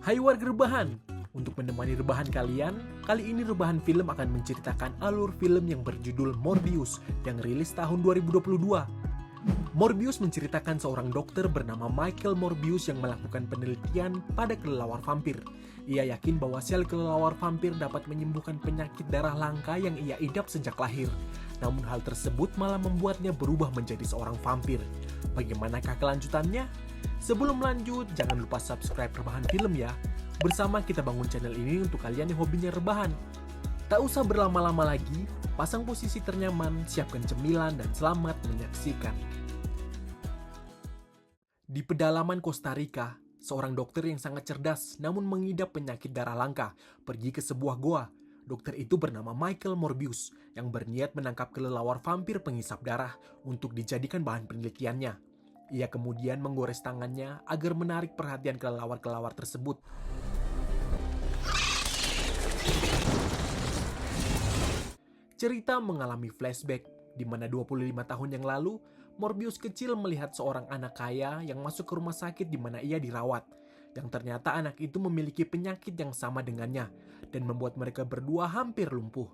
Hai warga rebahan, untuk menemani rebahan kalian, kali ini rebahan film akan menceritakan alur film yang berjudul Morbius yang rilis tahun 2022. Morbius menceritakan seorang dokter bernama Michael Morbius yang melakukan penelitian pada kelelawar vampir. Ia yakin bahwa sel kelelawar vampir dapat menyembuhkan penyakit darah langka yang ia idap sejak lahir. Namun hal tersebut malah membuatnya berubah menjadi seorang vampir. Bagaimanakah kelanjutannya? Sebelum lanjut, jangan lupa subscribe Rebahan Film ya. Bersama kita bangun channel ini untuk kalian yang hobinya rebahan. Tak usah berlama-lama lagi, pasang posisi ternyaman, siapkan cemilan, dan selamat menyaksikan. Di pedalaman Costa Rica, seorang dokter yang sangat cerdas namun mengidap penyakit darah langka pergi ke sebuah goa. Dokter itu bernama Michael Morbius yang berniat menangkap kelelawar vampir penghisap darah untuk dijadikan bahan penelitiannya. Ia kemudian menggores tangannya agar menarik perhatian kelelawar-kelelawar tersebut. Cerita mengalami flashback, di mana 25 tahun yang lalu, Morbius kecil melihat seorang anak kaya yang masuk ke rumah sakit di mana ia dirawat. Yang ternyata anak itu memiliki penyakit yang sama dengannya, dan membuat mereka berdua hampir lumpuh.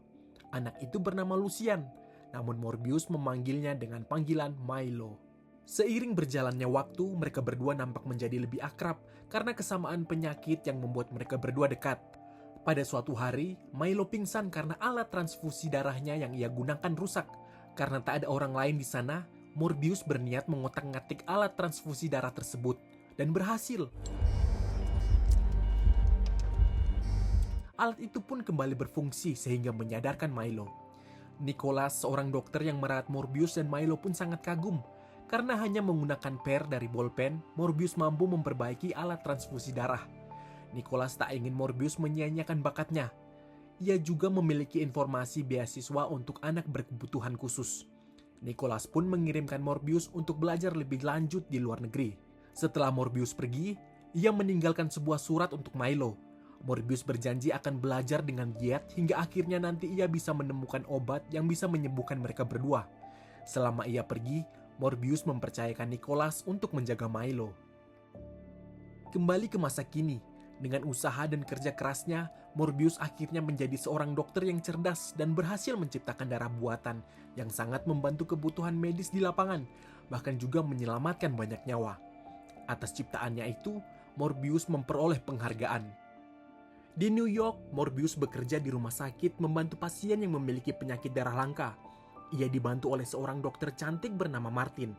Anak itu bernama Lucian, namun Morbius memanggilnya dengan panggilan Milo. Seiring berjalannya waktu, mereka berdua nampak menjadi lebih akrab karena kesamaan penyakit yang membuat mereka berdua dekat. Pada suatu hari, Milo pingsan karena alat transfusi darahnya yang ia gunakan rusak. Karena tak ada orang lain di sana, Morbius berniat mengotak-ngatik alat transfusi darah tersebut dan berhasil. Alat itu pun kembali berfungsi sehingga menyadarkan Milo. Nicholas, seorang dokter yang merawat Morbius dan Milo pun sangat kagum. Karena hanya menggunakan per dari bolpen, Morbius mampu memperbaiki alat transfusi darah. Nicholas tak ingin Morbius menyia-nyiakan bakatnya. Ia juga memiliki informasi beasiswa untuk anak berkebutuhan khusus. Nicholas pun mengirimkan Morbius untuk belajar lebih lanjut di luar negeri. Setelah Morbius pergi, ia meninggalkan sebuah surat untuk Milo. Morbius berjanji akan belajar dengan giat hingga akhirnya nanti ia bisa menemukan obat yang bisa menyembuhkan mereka berdua. Selama ia pergi, Morbius mempercayakan Nicholas untuk menjaga Milo. Kembali ke masa kini, dengan usaha dan kerja kerasnya, Morbius akhirnya menjadi seorang dokter yang cerdas dan berhasil menciptakan darah buatan yang sangat membantu kebutuhan medis di lapangan, bahkan juga menyelamatkan banyak nyawa. Atas ciptaannya itu, Morbius memperoleh penghargaan. Di New York, Morbius bekerja di rumah sakit membantu pasien yang memiliki penyakit darah langka. Ia dibantu oleh seorang dokter cantik bernama Martin.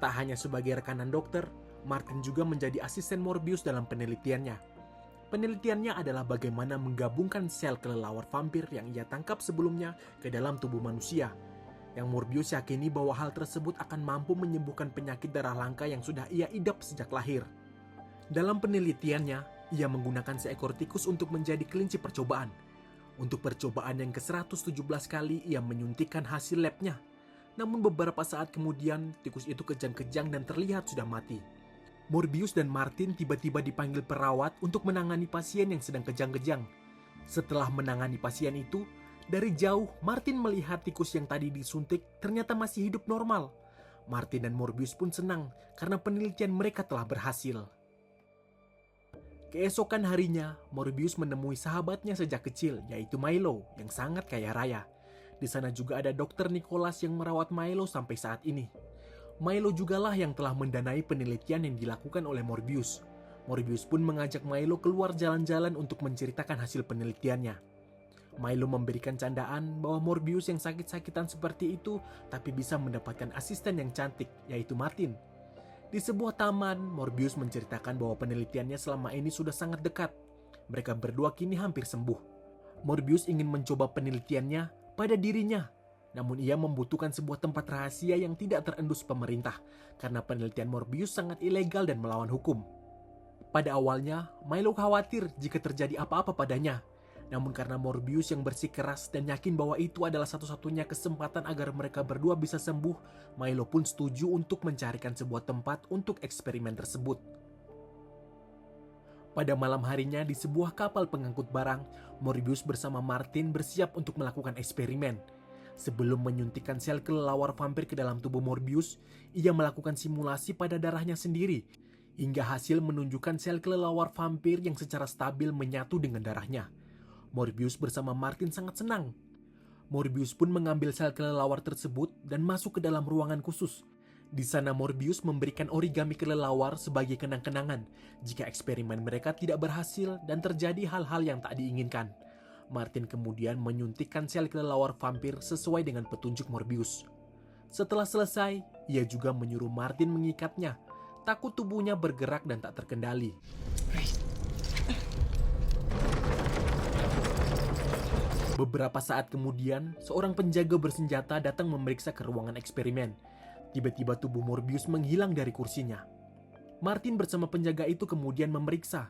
Tak hanya sebagai rekanan dokter, Martin juga menjadi asisten Morbius dalam penelitiannya. Penelitiannya adalah bagaimana menggabungkan sel kelelawar vampir yang ia tangkap sebelumnya ke dalam tubuh manusia. Yang Morbius yakini bahwa hal tersebut akan mampu menyembuhkan penyakit darah langka yang sudah ia idap sejak lahir. Dalam penelitiannya, ia menggunakan seekor tikus untuk menjadi kelinci percobaan. Untuk percobaan yang ke-117 kali, ia menyuntikkan hasil labnya. Namun beberapa saat kemudian, tikus itu kejang-kejang dan terlihat sudah mati. Morbius dan Martin tiba-tiba dipanggil perawat untuk menangani pasien yang sedang kejang-kejang. Setelah menangani pasien itu, dari jauh Martin melihat tikus yang tadi disuntik ternyata masih hidup normal. Martin dan Morbius pun senang karena penelitian mereka telah berhasil. Keesokan harinya, Morbius menemui sahabatnya sejak kecil, yaitu Milo, yang sangat kaya raya. Di sana juga ada dokter Nicholas yang merawat Milo sampai saat ini. Milo jugalah yang telah mendanai penelitian yang dilakukan oleh Morbius. Morbius pun mengajak Milo keluar jalan-jalan untuk menceritakan hasil penelitiannya. Milo memberikan candaan bahwa Morbius yang sakit-sakitan seperti itu, tapi bisa mendapatkan asisten yang cantik, yaitu Martin. Di sebuah taman, Morbius menceritakan bahwa penelitiannya selama ini sudah sangat dekat. Mereka berdua kini hampir sembuh. Morbius ingin mencoba penelitiannya pada dirinya. Namun ia membutuhkan sebuah tempat rahasia yang tidak terendus pemerintah. Karena penelitian Morbius sangat ilegal dan melawan hukum. Pada awalnya, Milo khawatir jika terjadi apa-apa padanya. Namun karena Morbius yang bersikeras dan yakin bahwa itu adalah satu-satunya kesempatan agar mereka berdua bisa sembuh, Milo pun setuju untuk mencarikan sebuah tempat untuk eksperimen tersebut. Pada malam harinya di sebuah kapal pengangkut barang, Morbius bersama Martin bersiap untuk melakukan eksperimen. Sebelum menyuntikkan sel kelelawar vampir ke dalam tubuh Morbius, ia melakukan simulasi pada darahnya sendiri. hingga hasil menunjukkan sel kelelawar vampir yang secara stabil menyatu dengan darahnya. Morbius bersama Martin sangat senang. Morbius pun mengambil sel kelelawar tersebut dan masuk ke dalam ruangan khusus. Di sana Morbius memberikan origami kelelawar sebagai kenang-kenangan jika eksperimen mereka tidak berhasil dan terjadi hal-hal yang tak diinginkan. Martin kemudian menyuntikkan sel kelelawar vampir sesuai dengan petunjuk Morbius. Setelah selesai, ia juga menyuruh Martin mengikatnya. Takut tubuhnya bergerak dan tak terkendali. Beberapa saat kemudian, seorang penjaga bersenjata datang memeriksa ke ruangan eksperimen. Tiba-tiba tubuh Morbius menghilang dari kursinya. Martin bersama penjaga itu kemudian memeriksa.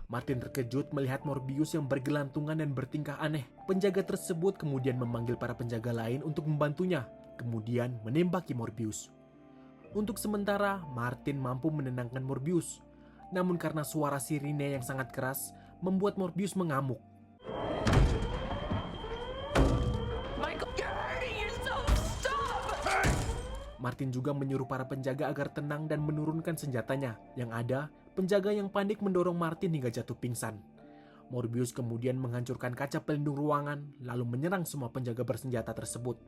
Martin terkejut melihat Morbius yang bergelantungan dan bertingkah aneh. Penjaga tersebut kemudian memanggil para penjaga lain untuk membantunya, kemudian menembaki Morbius. Untuk sementara, Martin mampu menenangkan Morbius. Namun karena suara sirine yang sangat keras, membuat Morbius mengamuk. Martin juga menyuruh para penjaga agar tenang dan menurunkan senjatanya. Yang ada, penjaga yang panik mendorong Martin hingga jatuh pingsan. Morbius kemudian menghancurkan kaca pelindung ruangan, lalu menyerang semua penjaga bersenjata tersebut.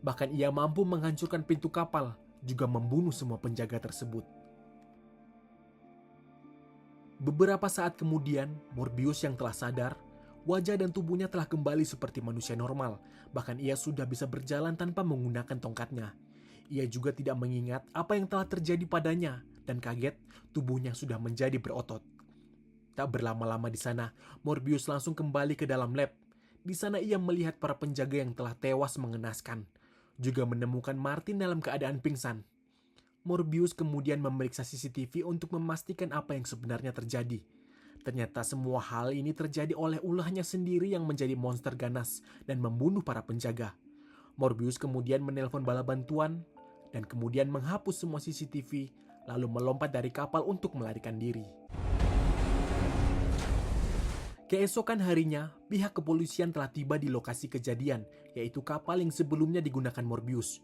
Bahkan ia mampu menghancurkan pintu kapal, juga membunuh semua penjaga tersebut. Beberapa saat kemudian, Morbius yang telah sadar, wajah dan tubuhnya telah kembali seperti manusia normal. Bahkan ia sudah bisa berjalan tanpa menggunakan tongkatnya. Ia juga tidak mengingat apa yang telah terjadi padanya dan kaget tubuhnya sudah menjadi berotot. Tak berlama-lama di sana, Morbius langsung kembali ke dalam lab. Di sana ia melihat para penjaga yang telah tewas mengenaskan. Juga menemukan Martin dalam keadaan pingsan. Morbius kemudian memeriksa CCTV untuk memastikan apa yang sebenarnya terjadi. Ternyata semua hal ini terjadi oleh ulahnya sendiri yang menjadi monster ganas dan membunuh para penjaga. Morbius kemudian menelpon bala bantuan dan kemudian menghapus semua CCTV lalu melompat dari kapal untuk melarikan diri. Keesokan harinya, pihak kepolisian telah tiba di lokasi kejadian, yaitu kapal yang sebelumnya digunakan Morbius.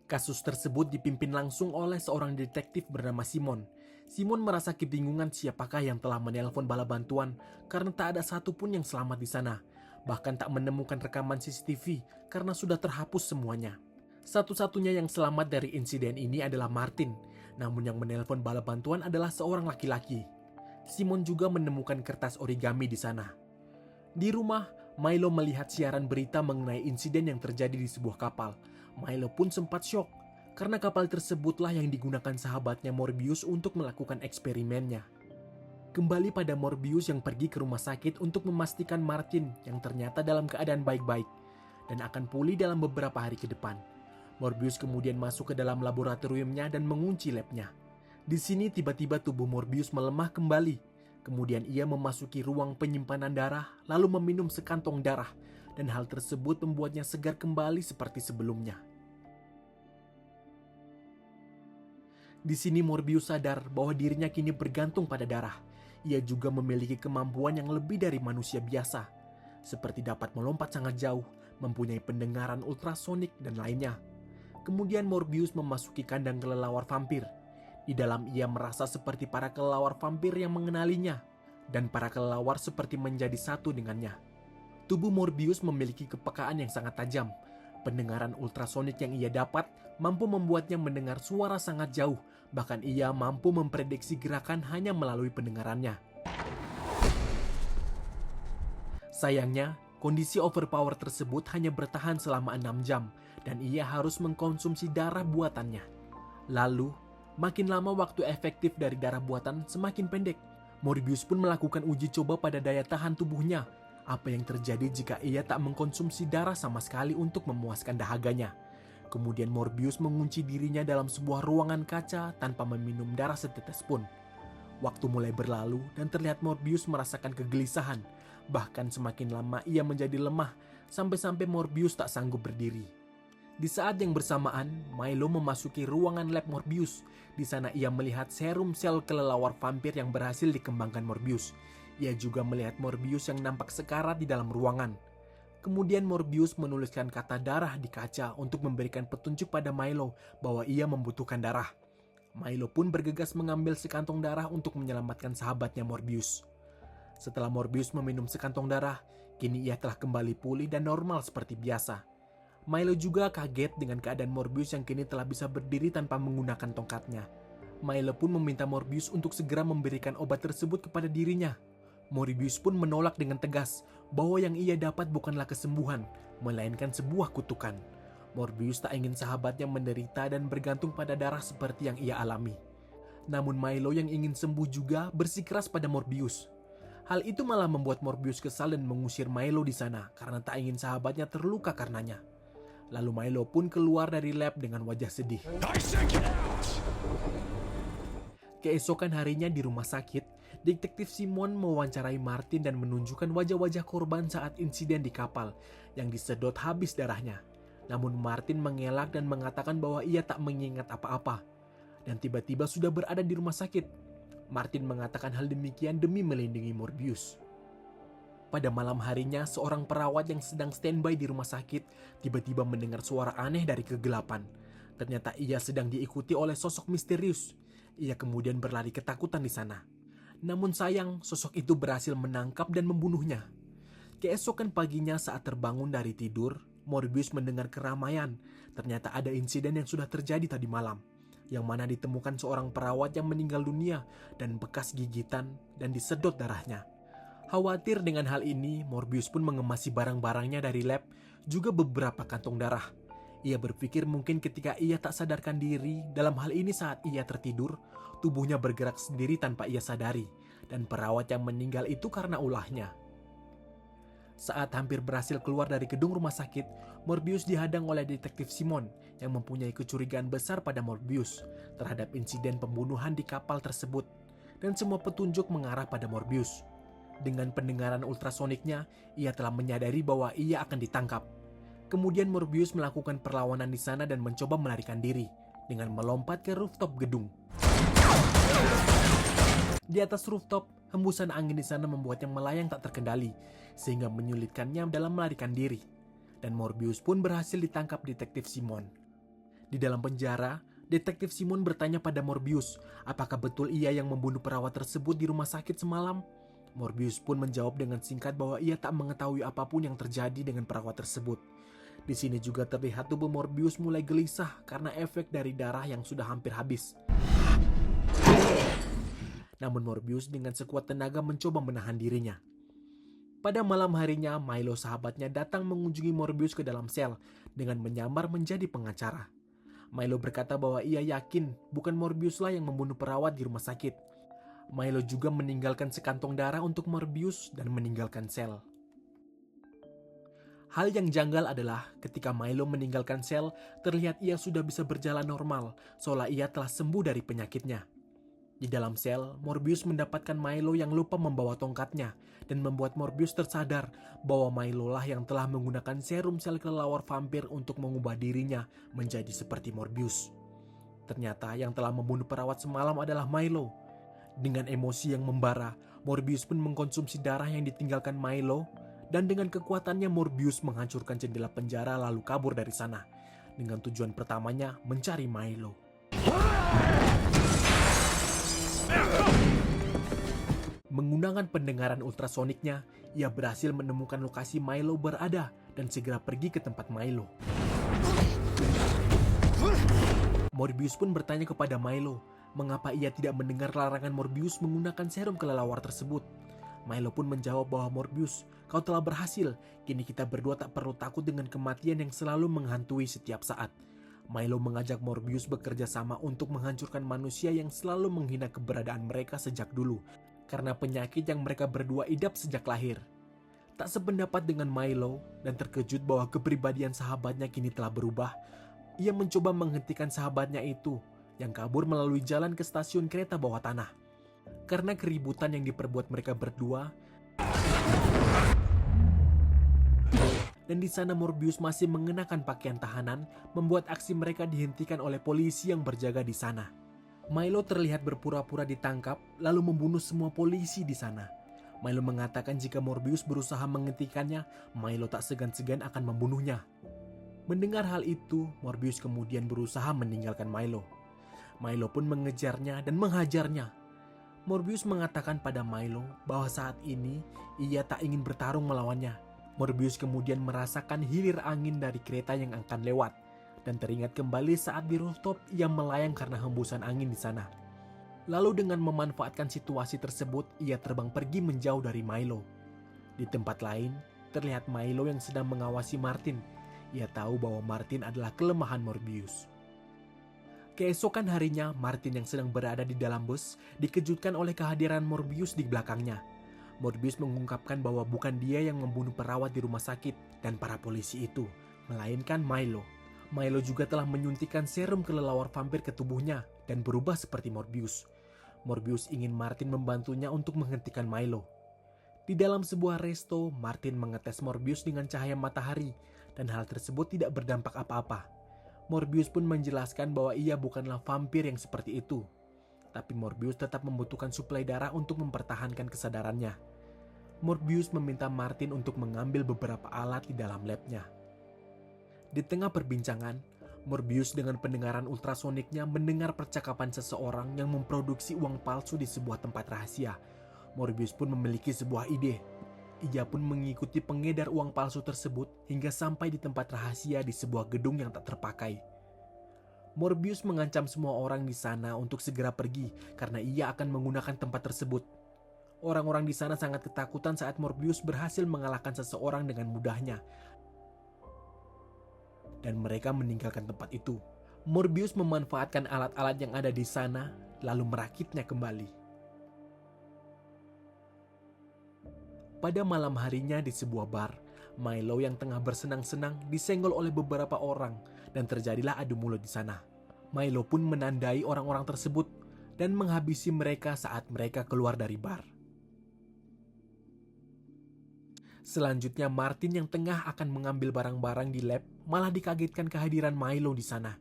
Kasus tersebut dipimpin langsung oleh seorang detektif bernama Simon. Simon merasa kebingungan siapakah yang telah menelpon bala bantuan karena tak ada satupun yang selamat di sana. Bahkan tak menemukan rekaman CCTV karena sudah terhapus semuanya. Satu-satunya yang selamat dari insiden ini adalah Martin. Namun yang menelpon bala bantuan adalah seorang laki-laki. Simon juga menemukan kertas origami di sana. Di rumah, Milo melihat siaran berita mengenai insiden yang terjadi di sebuah kapal. Milo pun sempat syok, karena kapal tersebutlah yang digunakan sahabatnya Morbius untuk melakukan eksperimennya. Kembali pada Morbius yang pergi ke rumah sakit untuk memastikan Martin yang ternyata dalam keadaan baik-baik dan akan pulih dalam beberapa hari ke depan. Morbius kemudian masuk ke dalam laboratoriumnya dan mengunci labnya. Di sini tiba-tiba tubuh Morbius melemah kembali. Kemudian ia memasuki ruang penyimpanan darah lalu meminum sekantong darah. Dan hal tersebut membuatnya segar kembali seperti sebelumnya. Di sini Morbius sadar bahwa dirinya kini bergantung pada darah. Ia juga memiliki kemampuan yang lebih dari manusia biasa, seperti dapat melompat sangat jauh, mempunyai pendengaran ultrasonik, dan lainnya. Kemudian Morbius memasuki kandang kelelawar vampir. Di dalam ia merasa seperti para kelelawar vampir yang mengenalinya, dan para kelelawar seperti menjadi satu dengannya. Tubuh Morbius memiliki kepekaan yang sangat tajam. Pendengaran ultrasonik yang ia dapat mampu membuatnya mendengar suara sangat jauh. Bahkan ia mampu memprediksi gerakan hanya melalui pendengarannya. Sayangnya, kondisi overpower tersebut hanya bertahan selama 6 jam dan ia harus mengkonsumsi darah buatannya. Lalu, makin lama waktu efektif dari darah buatan semakin pendek. Morbius pun melakukan uji coba pada daya tahan tubuhnya. Apa yang terjadi jika ia tak mengkonsumsi darah sama sekali untuk memuaskan dahaganya? Kemudian Morbius mengunci dirinya dalam sebuah ruangan kaca tanpa meminum darah setetes pun. Waktu mulai berlalu dan terlihat Morbius merasakan kegelisahan. Bahkan semakin lama ia menjadi lemah sampai-sampai Morbius tak sanggup berdiri. Di saat yang bersamaan, Milo memasuki ruangan lab Morbius. Di sana ia melihat serum sel kelelawar vampir yang berhasil dikembangkan Morbius. Ia juga melihat Morbius yang nampak sekarat di dalam ruangan. Kemudian Morbius menuliskan kata darah di kaca untuk memberikan petunjuk pada Milo bahwa ia membutuhkan darah. Milo pun bergegas mengambil sekantong darah untuk menyelamatkan sahabatnya Morbius. Setelah Morbius meminum sekantong darah, kini ia telah kembali pulih dan normal seperti biasa. Milo juga kaget dengan keadaan Morbius yang kini telah bisa berdiri tanpa menggunakan tongkatnya. Milo pun meminta Morbius untuk segera memberikan obat tersebut kepada dirinya. Morbius pun menolak dengan tegas bahwa yang ia dapat bukanlah kesembuhan, melainkan sebuah kutukan. Morbius tak ingin sahabatnya menderita dan bergantung pada darah seperti yang ia alami. Namun Milo yang ingin sembuh juga bersikeras pada Morbius. Hal itu malah membuat Morbius kesal dan mengusir Milo di sana karena tak ingin sahabatnya terluka karenanya. Lalu Milo pun keluar dari lab dengan wajah sedih. Keesokan harinya di rumah sakit, Detektif Simon mewawancarai Martin dan menunjukkan wajah-wajah korban saat insiden di kapal yang disedot habis darahnya. Namun Martin mengelak dan mengatakan bahwa ia tak mengingat apa-apa. Dan tiba-tiba sudah berada di rumah sakit. Martin mengatakan hal demikian demi melindungi Morbius. Pada malam harinya, seorang perawat yang sedang standby di rumah sakit tiba-tiba mendengar suara aneh dari kegelapan. Ternyata ia sedang diikuti oleh sosok misterius. Ia kemudian berlari ketakutan di sana. Namun sayang, sosok itu berhasil menangkap dan membunuhnya. Keesokan paginya saat terbangun dari tidur, Morbius mendengar keramaian. Ternyata ada insiden yang sudah terjadi tadi malam, yang mana ditemukan seorang perawat yang meninggal dunia dan bekas gigitan dan disedot darahnya. Khawatir dengan hal ini, Morbius pun mengemasi barang-barangnya dari lab, juga beberapa kantong darah. Ia berpikir mungkin ketika ia tak sadarkan diri, dalam hal ini saat ia tertidur, tubuhnya bergerak sendiri tanpa ia sadari, dan perawat yang meninggal itu karena ulahnya. Saat hampir berhasil keluar dari gedung rumah sakit, Morbius dihadang oleh Detektif Simon yang mempunyai kecurigaan besar pada Morbius terhadap insiden pembunuhan di kapal tersebut, dan semua petunjuk mengarah pada Morbius. Dengan pendengaran ultrasoniknya, ia telah menyadari bahwa ia akan ditangkap. Kemudian Morbius melakukan perlawanan di sana dan mencoba melarikan diri dengan melompat ke rooftop gedung. Di atas rooftop, hembusan angin di sana membuatnya melayang tak terkendali, sehingga menyulitkannya dalam melarikan diri. Dan Morbius pun berhasil ditangkap Detektif Simon. Di dalam penjara, Detektif Simon bertanya pada Morbius, apakah betul ia yang membunuh perawat tersebut di rumah sakit semalam? Morbius pun menjawab dengan singkat bahwa ia tak mengetahui apapun yang terjadi dengan perawat tersebut. Di sini juga terlihat tubuh Morbius mulai gelisah karena efek dari darah yang sudah hampir habis. Namun Morbius dengan sekuat tenaga mencoba menahan dirinya. Pada malam harinya, Milo sahabatnya datang mengunjungi Morbius ke dalam sel dengan menyamar menjadi pengacara. Milo berkata bahwa ia yakin bukan Morbiuslah yang membunuh perawat di rumah sakit. Milo juga meninggalkan sekantong darah untuk Morbius dan meninggalkan sel. Hal yang janggal adalah ketika Milo meninggalkan sel, terlihat ia sudah bisa berjalan normal, seolah ia telah sembuh dari penyakitnya. Di dalam sel, Morbius mendapatkan Milo yang lupa membawa tongkatnya, dan membuat Morbius tersadar bahwa Milo lah yang telah menggunakan serum sel kelelawar vampir untuk mengubah dirinya menjadi seperti Morbius. Ternyata yang telah membunuh perawat semalam adalah Milo. Dengan emosi yang membara, Morbius pun mengkonsumsi darah yang ditinggalkan Milo, dan dengan kekuatannya Morbius menghancurkan jendela penjara lalu kabur dari sana. Dengan tujuan pertamanya mencari Milo. Menggunakan pendengaran ultrasoniknya, ia berhasil menemukan lokasi Milo berada dan segera pergi ke tempat Milo. Morbius pun bertanya kepada Milo, mengapa ia tidak mendengar larangan Morbius menggunakan serum kelelawar tersebut. Milo pun menjawab bahwa Morbius, kau telah berhasil, kini kita berdua tak perlu takut dengan kematian yang selalu menghantui setiap saat. Milo mengajak Morbius bekerja sama untuk menghancurkan manusia yang selalu menghina keberadaan mereka sejak dulu, karena penyakit yang mereka berdua idap sejak lahir. Tak sependapat dengan Milo dan terkejut bahwa kepribadian sahabatnya kini telah berubah, ia mencoba menghentikan sahabatnya itu yang kabur melalui jalan ke stasiun kereta bawah tanah. Karena keributan yang diperbuat mereka berdua, dan di sana Morbius masih mengenakan pakaian tahanan, membuat aksi mereka dihentikan oleh polisi yang berjaga di sana. Milo terlihat berpura-pura ditangkap, lalu membunuh semua polisi di sana. Milo mengatakan jika Morbius berusaha menghentikannya, Milo tak segan-segan akan membunuhnya. Mendengar hal itu, Morbius kemudian berusaha meninggalkan Milo. Milo pun mengejarnya dan menghajarnya. Morbius mengatakan pada Milo bahwa saat ini ia tak ingin bertarung melawannya. Morbius kemudian merasakan hilir angin dari kereta yang akan lewat dan teringat kembali saat di rooftop ia melayang karena hembusan angin di sana. Lalu dengan memanfaatkan situasi tersebut, ia terbang pergi menjauh dari Milo. Di tempat lain, terlihat Milo yang sedang mengawasi Martin. Ia tahu bahwa Martin adalah kelemahan Morbius. Keesokan harinya, Martin yang sedang berada di dalam bus dikejutkan oleh kehadiran Morbius di belakangnya. Morbius mengungkapkan bahwa bukan dia yang membunuh perawat di rumah sakit dan para polisi itu, melainkan Milo. Milo juga telah menyuntikkan serum kelelawar vampir ke tubuhnya dan berubah seperti Morbius. Morbius ingin Martin membantunya untuk menghentikan Milo. Di dalam sebuah resto, Martin mengetes Morbius dengan cahaya matahari dan hal tersebut tidak berdampak apa-apa. Morbius pun menjelaskan bahwa ia bukanlah vampir yang seperti itu. Tapi Morbius tetap membutuhkan suplai darah untuk mempertahankan kesadarannya. Morbius meminta Martin untuk mengambil beberapa alat di dalam labnya. Di tengah perbincangan, Morbius dengan pendengaran ultrasoniknya mendengar percakapan seseorang yang memproduksi uang palsu di sebuah tempat rahasia. Morbius pun memiliki sebuah ide. Ia pun mengikuti pengedar uang palsu tersebut hingga sampai di tempat rahasia di sebuah gedung yang tak terpakai. Morbius mengancam semua orang di sana untuk segera pergi karena ia akan menggunakan tempat tersebut. Orang-orang di sana sangat ketakutan saat Morbius berhasil mengalahkan seseorang dengan mudahnya. Dan mereka meninggalkan tempat itu. Morbius memanfaatkan alat-alat yang ada di sana, lalu merakitnya kembali. Pada malam harinya di sebuah bar, Milo yang tengah bersenang-senang disenggol oleh beberapa orang dan terjadilah adu mulut di sana. Milo pun menandai orang-orang tersebut dan menghabisi mereka saat mereka keluar dari bar. Selanjutnya Martin yang tengah akan mengambil barang-barang di lab malah dikagetkan kehadiran Milo di sana.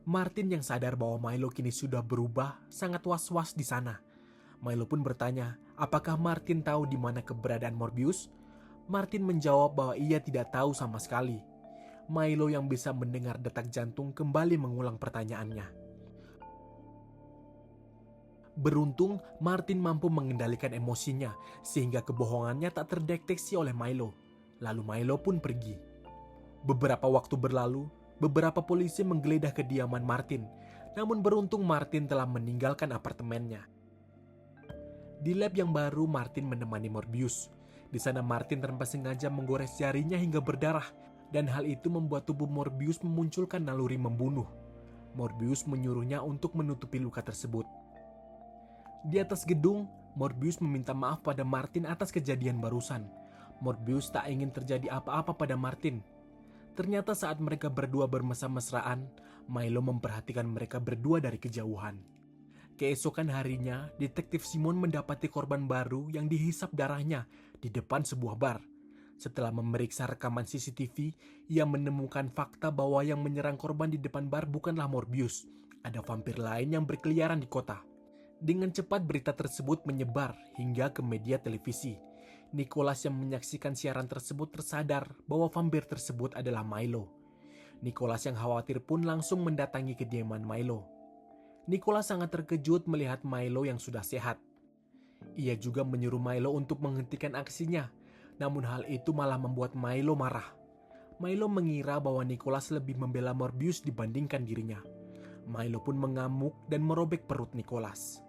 Martin yang sadar bahwa Milo kini sudah berubah sangat was-was di sana. Milo pun bertanya, apakah Martin tahu di mana keberadaan Morbius? Martin menjawab bahwa ia tidak tahu sama sekali. Milo yang bisa mendengar detak jantung kembali mengulang pertanyaannya. Beruntung, Martin mampu mengendalikan emosinya sehingga kebohongannya tak terdeteksi oleh Milo. Lalu Milo pun pergi. Beberapa waktu berlalu, beberapa polisi menggeledah kediaman Martin. Namun beruntung Martin telah meninggalkan apartemennya. Di lab yang baru, Martin menemani Morbius. Di sana Martin tanpa sengaja menggores jarinya hingga berdarah. Dan hal itu membuat tubuh Morbius memunculkan naluri membunuh. Morbius menyuruhnya untuk menutupi luka tersebut. Di atas gedung, Morbius meminta maaf pada Martin atas kejadian barusan. Morbius tak ingin terjadi apa-apa pada Martin. Ternyata saat mereka berdua bermesra-mesraan, Milo memperhatikan mereka berdua dari kejauhan. Keesokan harinya, detektif Simon mendapati korban baru yang dihisap darahnya di depan sebuah bar. Setelah memeriksa rekaman CCTV, ia menemukan fakta bahwa yang menyerang korban di depan bar bukanlah Morbius. Ada vampir lain yang berkeliaran di kota. Dengan cepat berita tersebut menyebar hingga ke media televisi. Nicholas yang menyaksikan siaran tersebut tersadar bahwa vampir tersebut adalah Milo. Nicholas yang khawatir pun langsung mendatangi kediaman Milo. Nicholas sangat terkejut melihat Milo yang sudah sehat. Ia juga menyuruh Milo untuk menghentikan aksinya, namun hal itu malah membuat Milo marah. Milo mengira bahwa Nicholas lebih membela Morbius dibandingkan dirinya. Milo pun mengamuk dan merobek perut Nicholas.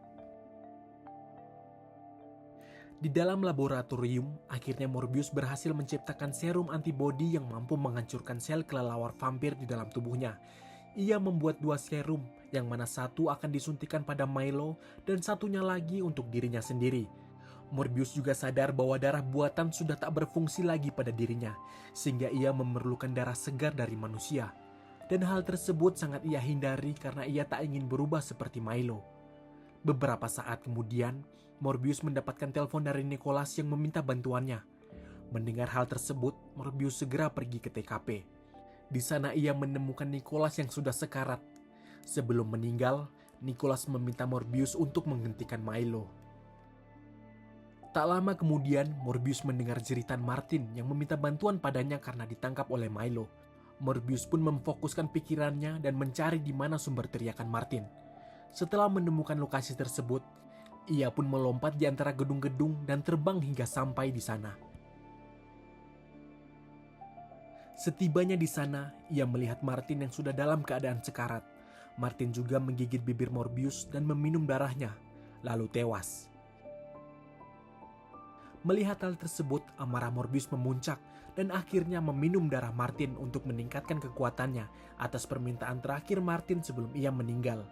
Di dalam laboratorium, akhirnya Morbius berhasil menciptakan serum antibodi yang mampu menghancurkan sel kelelawar vampir di dalam tubuhnya. Ia membuat 2 serum, yang mana satu akan disuntikan pada Milo dan satunya lagi untuk dirinya sendiri. Morbius juga sadar bahwa darah buatan sudah tak berfungsi lagi pada dirinya, sehingga ia memerlukan darah segar dari manusia. Dan hal tersebut sangat ia hindari karena ia tak ingin berubah seperti Milo. Beberapa saat kemudian, Morbius mendapatkan telepon dari Nicholas yang meminta bantuannya. Mendengar hal tersebut, Morbius segera pergi ke TKP. Di sana ia menemukan Nicholas yang sudah sekarat. Sebelum meninggal, Nicholas meminta Morbius untuk menghentikan Milo. Tak lama kemudian, Morbius mendengar jeritan Martin yang meminta bantuan padanya karena ditangkap oleh Milo. Morbius pun memfokuskan pikirannya dan mencari di mana sumber teriakan Martin. Setelah menemukan lokasi tersebut, ia pun melompat di antara gedung-gedung dan terbang hingga sampai di sana. Setibanya di sana, ia melihat Martin yang sudah dalam keadaan sekarat. Martin juga menggigit bibir Morbius dan meminum darahnya, lalu tewas. Melihat hal tersebut, amarah Morbius memuncak dan akhirnya meminum darah Martin untuk meningkatkan kekuatannya atas permintaan terakhir Martin sebelum ia meninggal.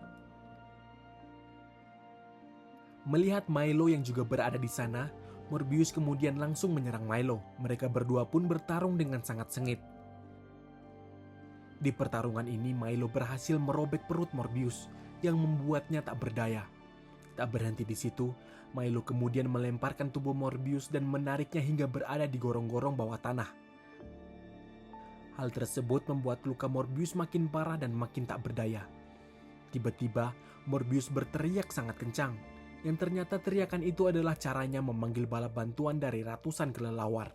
Melihat Milo yang juga berada di sana, Morbius kemudian langsung menyerang Milo. Mereka berdua pun bertarung dengan sangat sengit. Di pertarungan ini, Milo berhasil merobek perut Morbius yang membuatnya tak berdaya. Tak berhenti di situ, Milo kemudian melemparkan tubuh Morbius dan menariknya hingga berada di gorong-gorong bawah tanah. Hal tersebut membuat luka Morbius makin parah dan makin tak berdaya. Tiba-tiba, Morbius berteriak sangat kencang, yang ternyata teriakan itu adalah caranya memanggil bala bantuan dari ratusan kelelawar.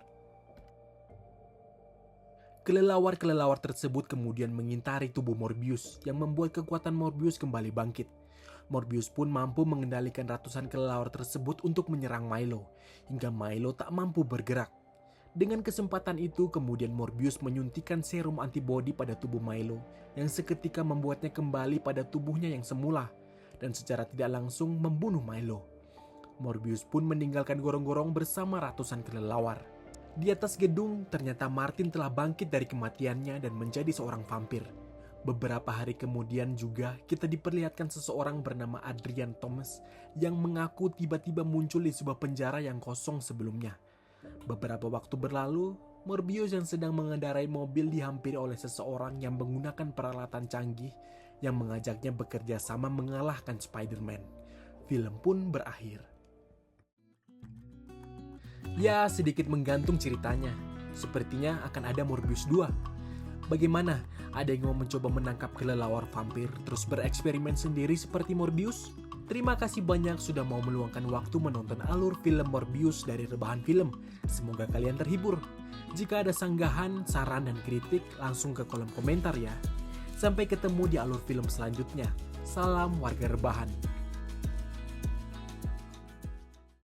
Kelelawar-kelelawar tersebut kemudian mengintari tubuh Morbius yang membuat kekuatan Morbius kembali bangkit. Morbius pun mampu mengendalikan ratusan kelelawar tersebut untuk menyerang Milo, hingga Milo tak mampu bergerak. Dengan kesempatan itu kemudian Morbius menyuntikkan serum antibodi pada tubuh Milo yang seketika membuatnya kembali pada tubuhnya yang semula dan secara tidak langsung membunuh Milo. Morbius pun meninggalkan gorong-gorong bersama ratusan kelelawar. Di atas gedung, ternyata Martin telah bangkit dari kematiannya dan menjadi seorang vampir. Beberapa hari kemudian juga kita diperlihatkan seseorang bernama Adrian Thomas yang mengaku tiba-tiba muncul di sebuah penjara yang kosong sebelumnya. Beberapa waktu berlalu, Morbius yang sedang mengendarai mobil dihampiri oleh seseorang yang menggunakan peralatan canggih yang mengajaknya bekerja sama mengalahkan Spider-Man. Film pun berakhir. Ya, sedikit menggantung ceritanya. Sepertinya akan ada Morbius 2. Bagaimana? Ada yang mau mencoba menangkap kelelawar vampir terus bereksperimen sendiri seperti Morbius? Terima kasih banyak sudah mau meluangkan waktu menonton alur film Morbius dari Rebahan Film. Semoga kalian terhibur. Jika ada sanggahan, saran, dan kritik, langsung ke kolom komentar ya. Sampai ketemu di alur film selanjutnya. Salam warga Rebahan.